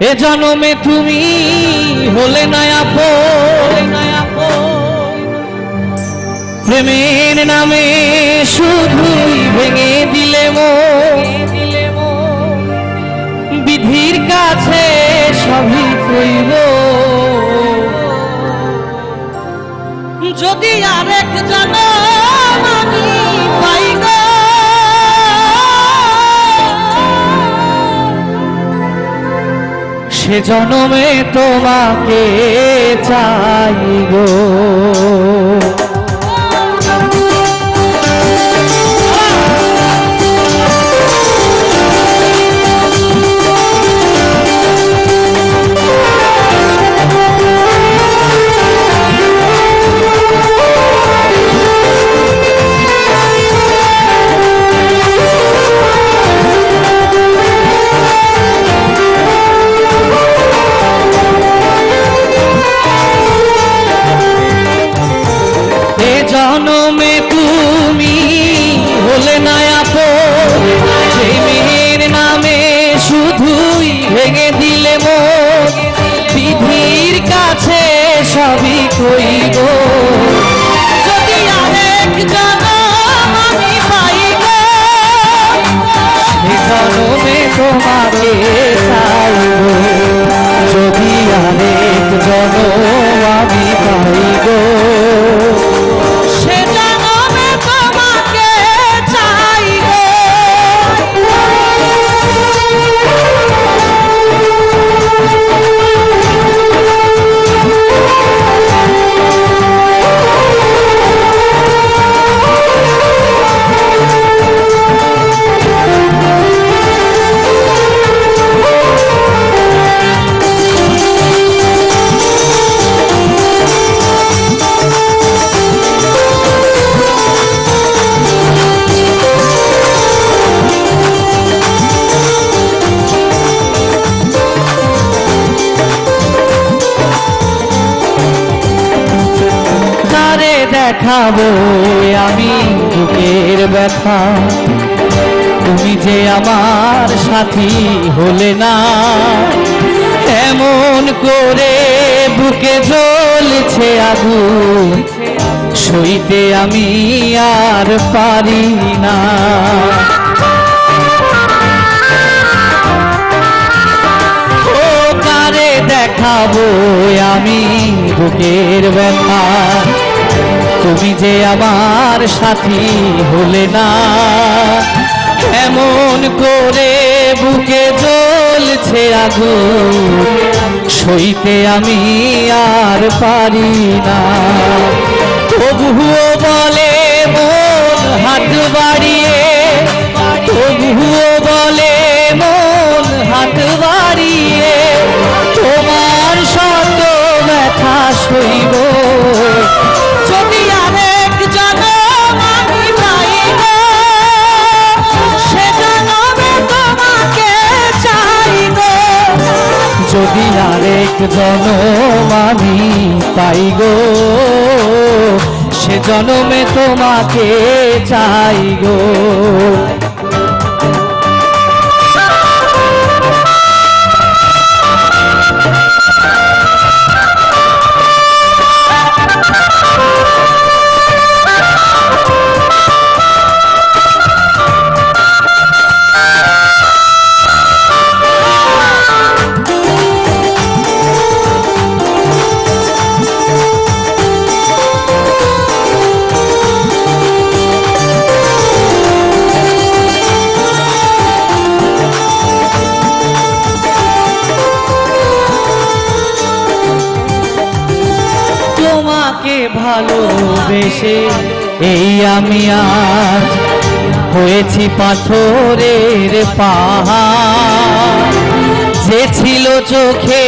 এ জনমে তুমি হলে না আপন, প্রেমের নামে শুধুই ভেঙে দিলে মন, বিধির কাছে সবই কইব যদি আরেক জনম আমি পাই গো, সে জনমে তোমাকে চাই গো। জনমে তুমি হলে না আপন, প্রেমের নামে শুধুই ভেঙে দিলে মন, বিধির কাছে সবই কইব যদি আরেক জনম আমি পাই গো, সে জনমে তোমাকে চাইব যদি আরেক জনম আমি পাই গো। দেখাবো আমি বুকের ব্যথা, তুমি যে আমার সাথী হলে না, এমন করে বুকে জ্বলছে আগুন, সইতে আমি আর পারি না। ও কারে দেখাবো আমি বুকের ব্যথা, তুমি যে আমার সাথী হলে না, এমন করে বুকে জ্বলছে আগুন, সইতে আমি আর পারি না। তবুও বলে মন হাত বাড়িয়ে, তবুও বলে মন হাত বাড়িয়ে, তোমার শত ব্যথা সইব যদি আরেক জনম আমি পাই গো, সে জনমে তোমাকে চাই গো যদি আরেক জনম আমি পাই গো, সে জনমে তোমাকে চাই গো। তোমাকে ভালোবেসে এই আমি আজ হয়েছি পাথরের পাহাড়, যে ছিল চোখে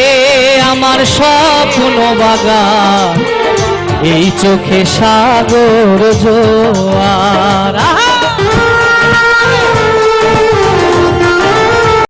আমার স্বপ্ন বাগান, এই চোখে সাগর জোয়ার।